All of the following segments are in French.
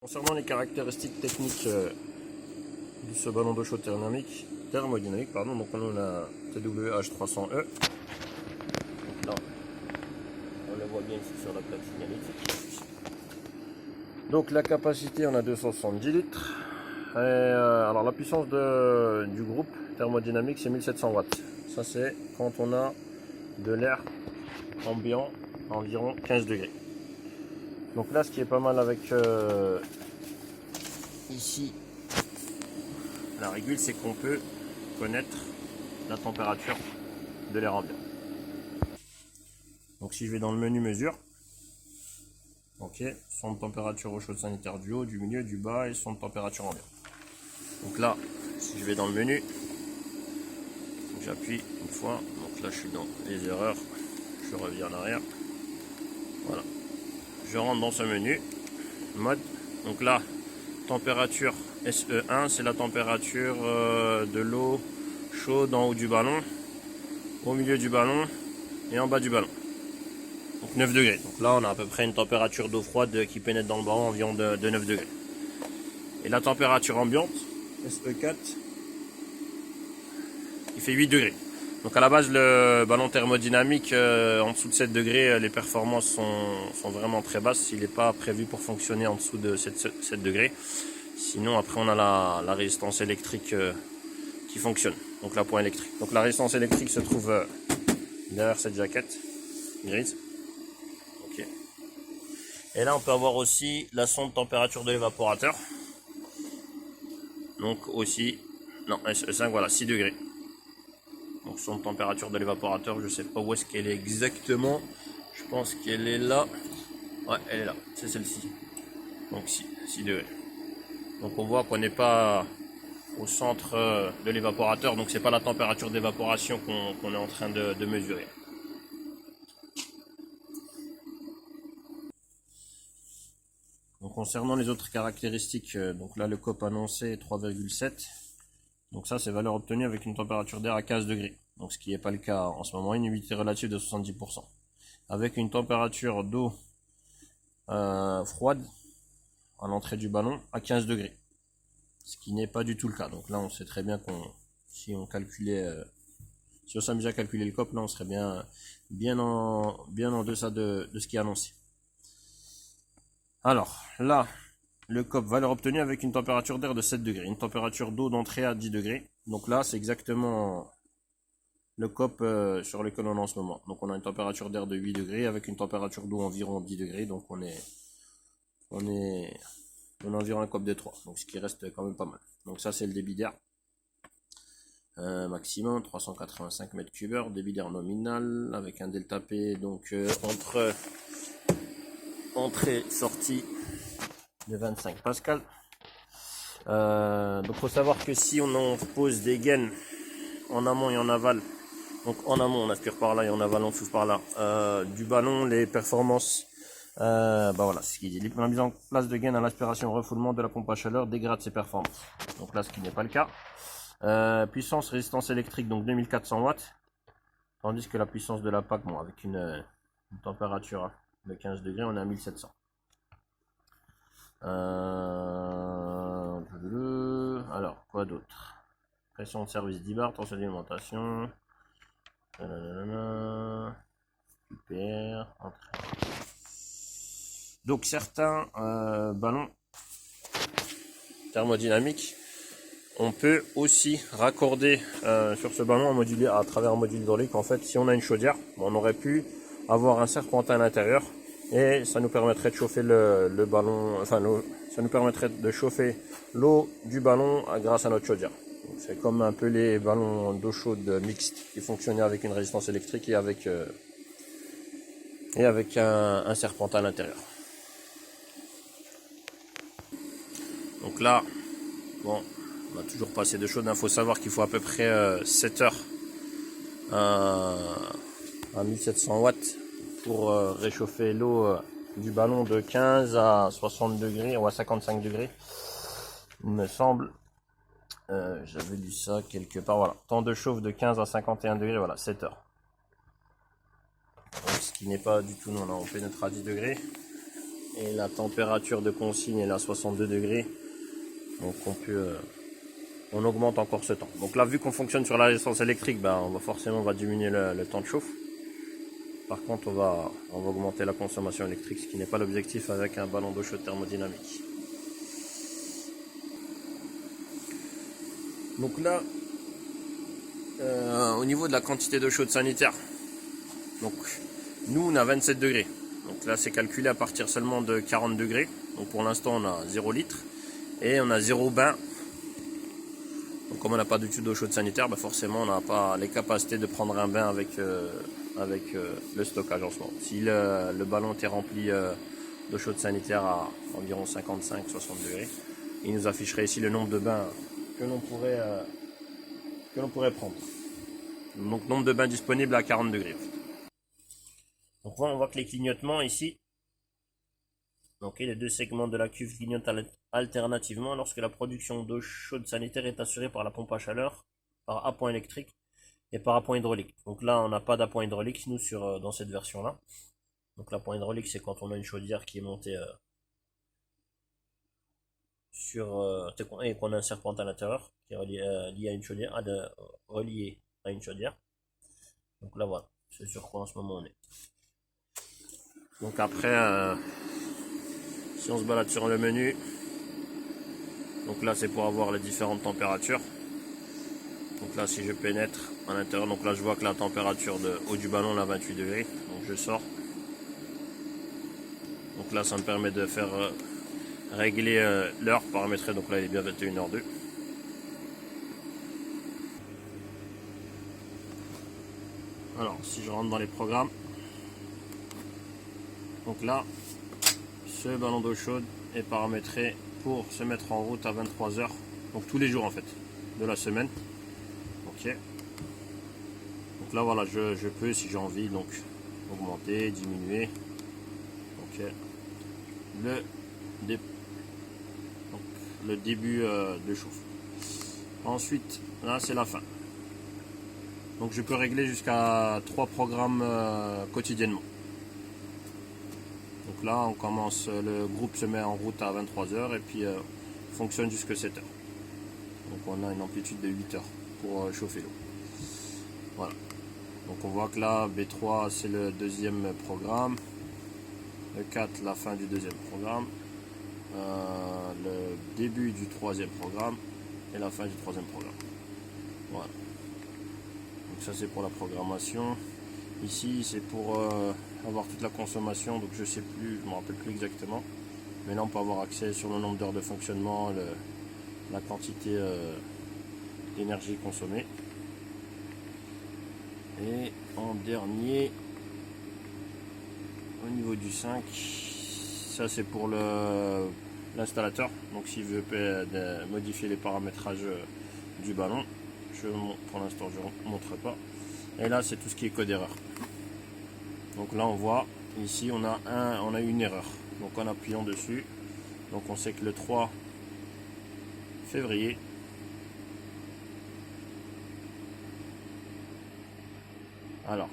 Concernant les caractéristiques techniques de ce ballon d'eau chaude thermodynamique, donc on a la TWH300E. Donc là, on le voit bien ici sur la plaque signalétique. Donc la capacité, on a 270 litres. Et alors la puissance du groupe thermodynamique, c'est 1700 watts. Ça c'est quand on a de l'air ambiant à environ 15 degrés. Donc là, ce qui est pas mal avec ici la régule, c'est qu'on peut connaître la température de l'air ambiant. Donc si je vais dans le menu mesure, ok, son de température au chaud sanitaire du haut, du milieu, du bas et son de température ambiante. Donc là, si je vais dans le menu, j'appuie une fois, donc là je suis dans les erreurs, je reviens en arrière, voilà, je rentre dans ce menu, mode, donc là, température SE1, c'est la température de l'eau chaude en haut du ballon, au milieu du ballon et en bas du ballon. Donc 9 degrés. Donc là, on a à peu près une température d'eau froide qui pénètre dans le ballon environ de 9 degrés. Et la température ambiante, SE4, il fait 8 degrés. Donc à la base, le ballon thermodynamique, en dessous de 7 degrés, les performances sont vraiment très basses. Il n'est pas prévu pour fonctionner en dessous de 7 degrés. Sinon, après, on a la résistance électrique qui fonctionne. Donc la point électrique. Donc la résistance électrique se trouve derrière cette jaquette grise. Ok. Et là, on peut avoir aussi la sonde température de l'évaporateur. Donc aussi, non, SE5, voilà, 6 degrés. Donc sonde température de l'évaporateur, je ne sais pas où est-ce qu'elle est exactement. Je pense qu'elle est là. Ouais, elle est là, c'est celle-ci. Donc 6 degrés. Donc on voit qu'on n'est pas au centre de l'évaporateur, donc c'est pas la température d'évaporation qu'on est en train de mesurer. Donc concernant les autres caractéristiques, donc là le COP annoncé 3,7. Donc ça c'est valeur obtenue avec une température d'air à 15 degrés. Donc ce qui n'est pas le cas en ce moment, une humidité relative de 70%. Avec une température d'eau froide à l'entrée du ballon à 15 degrés. Ce qui n'est pas du tout le cas. Donc là on sait très bien si on s'amusait à calculer le COP, là on serait bien en deçà de ce qui est annoncé. Alors là, le COP, valeur obtenue avec une température d'air de 7 degrés, une température d'eau d'entrée à 10 degrés. Donc là, c'est exactement le COP sur lequel on est en ce moment. Donc on a une température d'air de 8 degrés avec une température d'eau environ 10 degrés. Donc on a environ un COP de 3. Donc ce qui reste quand même pas mal. Donc ça, c'est le débit d'air. Maximum 385 mètres cubes heure, débit d'air nominal avec un delta P donc entre entrée sortie de 25 pascal. Donc faut savoir que si on pose des gaines en amont et en aval, donc en amont on aspire par là et en aval on souffle par là du ballon, les performances, voilà, c'est ce qu'il dit. La mise en place de gaines à l'aspiration refoulement de la pompe à chaleur dégrade ses performances. Donc là, ce qui n'est pas le cas. Puissance résistance électrique, donc 2400 watts, tandis que la puissance de la PAC, bon, avec une température de 15 degrés, on est à 1700. Alors, quoi d'autre? Pression de service 10 bars, tension d'alimentation. Super. Donc, certains ballons thermodynamiques, on peut aussi raccorder sur ce ballon à travers un module hydraulique. En fait, si on a une chaudière, on aurait pu avoir un serpentin à l'intérieur et ça nous permettrait de chauffer le ballon, ça nous permettrait de chauffer l'eau du ballon grâce à notre chaudière. C'est comme un peu les ballons d'eau chaude mixtes qui fonctionnaient avec une résistance électrique et avec un serpentin à l'intérieur. Donc là, bon, on a toujours pas assez de chaude. Il faut savoir qu'il faut à peu près 7 heures à 1700 watts pour réchauffer l'eau du ballon de 15 à 60 degrés ou à 55 degrés. Il me semble. J'avais lu ça quelque part. Voilà. Temps de chauffe de 15 à 51 degrés. Voilà, 7 heures. Donc, ce qui n'est pas du tout non, on pénètre à 10 degrés. et la température de consigne est à 62 degrés. Donc on augmente encore ce temps. Donc là, vu qu'on fonctionne sur la essence électrique, on va diminuer le temps de chauffe. Par contre, on va augmenter la consommation électrique, ce qui n'est pas l'objectif avec un ballon d'eau chaude thermodynamique. Donc là, au niveau de la quantité d'eau chaude sanitaire, donc nous on a 27 degrés. Donc là c'est calculé à partir seulement de 40 degrés. Donc pour l'instant on a 0 litre et on a 0 bain. Donc comme on n'a pas du tout d'eau chaude sanitaire, forcément on n'a pas les capacités de prendre un bain avec le stockage en ce moment. Si le ballon était rempli d'eau chaude sanitaire à environ 55-60 degrés, il nous afficherait ici le nombre de bains que l'on pourrait prendre. Donc nombre de bains disponibles à 40 degrés. Donc on voit que les clignotements ici, donc les deux segments de la cuve clignotent alternativement lorsque la production d'eau chaude sanitaire est assurée par la pompe à chaleur, par appoint électrique et par appoint hydraulique. Donc là on n'a pas d'appoint hydraulique nous dans cette version là. Donc l'appoint hydraulique c'est quand on a une chaudière qui est montée et qu'on a un serpent à l'intérieur qui est lié à une chaudière, relié à une chaudière. Donc là voilà, c'est sur quoi en ce moment on est. Donc après, si on se balade sur le menu, donc là c'est pour avoir les différentes températures. Donc là si je pénètre à l'intérieur, donc là je vois que la température de haut du ballon est à 28 degrés. Donc je sors. Donc là ça me permet de faire régler l'heure paramétrée. Donc là il est bien 21h02. Alors si je rentre dans les programmes, donc là ce ballon d'eau chaude est paramétré pour se mettre en route à 23h, donc tous les jours en fait de la semaine. Ok, donc là voilà, je peux si j'ai envie donc augmenter, diminuer. Ok, le début de chauffe. Ensuite là c'est la fin, donc je peux régler jusqu'à 3 programmes quotidiennement. Donc là on commence, le groupe se met en route à 23h et puis fonctionne jusqu'à 7h. Donc on a une amplitude de 8 heures pour chauffer l'eau. Voilà. Donc on voit que là B3 c'est le deuxième programme, le 4 la fin du deuxième programme, le début du troisième programme et la fin du troisième programme. Voilà. Donc ça c'est pour la programmation. Ici c'est pour avoir toute la consommation, donc je sais plus, je me rappelle plus exactement. Mais là on peut avoir accès sur le nombre d'heures de fonctionnement, la quantité d'énergie consommée. Et en dernier, au niveau du 5, ça c'est pour l'installateur. Donc s'il veut modifier les paramétrages du ballon, pour l'instant je ne montre pas. Et là c'est tout ce qui est code erreur. Donc là on voit, ici on a une erreur. Donc en appuyant dessus, donc on sait que le 3 février, alors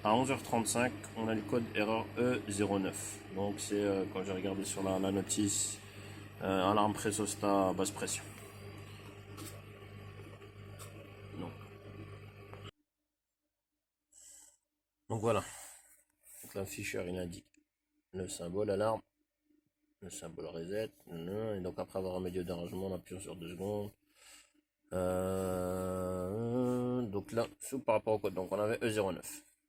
à 11h35 on a le code erreur E09. Donc c'est quand j'ai regardé sur la notice, alarme pressostat basse pression. Donc voilà, donc l'afficheur il indique le symbole alarme, le symbole reset, et donc après avoir un milieu d'arrangement on appuie sur 2 secondes. Donc là, par rapport au code, donc on avait E09.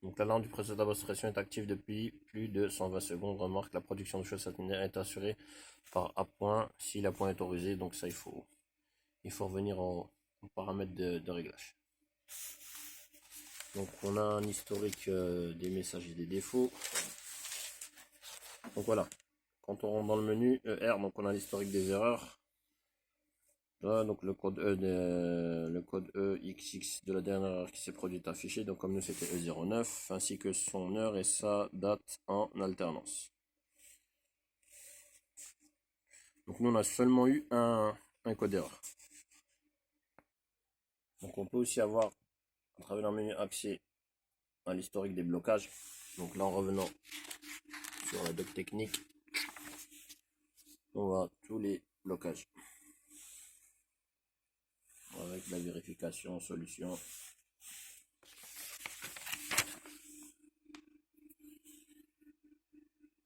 Donc l'alarme du pressostat basse pression est active depuis plus de 120 secondes. Remarque, la production de chaude sanitaire est assurée par appoint si l'appoint est autorisé. Donc ça il faut revenir en paramètres de réglage. Donc on a un historique des messages et des défauts. Donc voilà, quand on rentre dans le menu ER, donc on a l'historique des erreurs. Là, donc le code EXX de la dernière erreur qui s'est produite affiché. Donc comme nous c'était E09, ainsi que son heure et sa date en alternance. Donc nous on a seulement eu un code erreur. Donc on peut aussi avoir à travers le menu accès à l'historique des blocages. Donc là en revenant sur la doc technique, On voit tous les blocages. Avec la vérification, solution.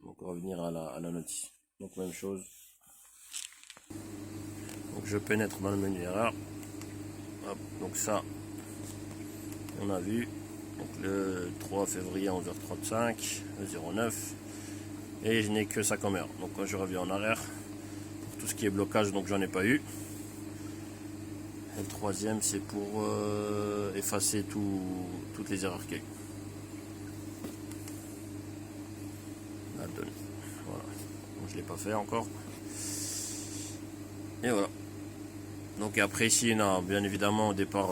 Donc revenir à la notice. Donc même chose. Donc je pénètre dans le menu erreur. Hop, donc ça, on a vu. Donc le 3 février à 11h35, le 09. Et je n'ai que ça comme heure. Donc quand je reviens en arrière, pour tout ce qui est blocage, donc j'en ai pas eu. Et le troisième, c'est pour effacer toutes les erreurs qu'il y a eu. La donne. Voilà. Donc, je ne l'ai pas fait encore. Et voilà. Donc après ici, on a bien évidemment au départ,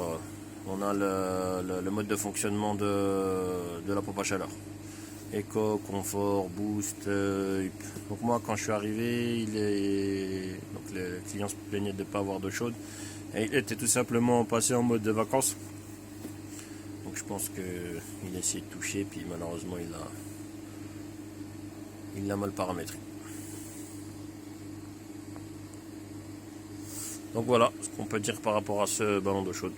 on a le mode de fonctionnement de la pompe à chaleur. Éco, confort, boost. Donc moi quand je suis arrivé, donc le client se plaignait de ne pas avoir d'eau chaude. Et il était tout simplement passé en mode de vacances. Donc je pense qu'il a essayé de toucher, puis malheureusement il l'a mal paramétré. Donc voilà ce qu'on peut dire par rapport à ce ballon d'eau chaude.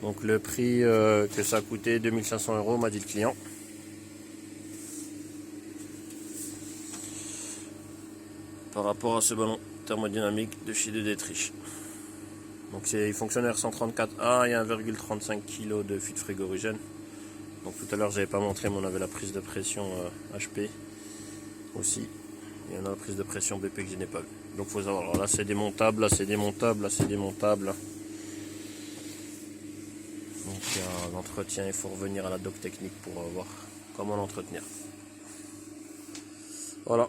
Donc le prix que ça a coûté, 2500 €, m'a dit le client. Par rapport à ce ballon thermodynamique de chez Dedetrich. Donc il fonctionne R134A, il y a 1,35 kg de fuite frigorigène. Donc tout à l'heure j'avais pas montré, mais on avait la prise de pression HP aussi. Il y en a la prise de pression BP que je n'ai pas vu. Donc faut savoir, alors là c'est démontable, là c'est démontable, là c'est démontable. Donc il y a l'entretien, il faut revenir à la doc technique pour voir comment l'entretenir. Voilà.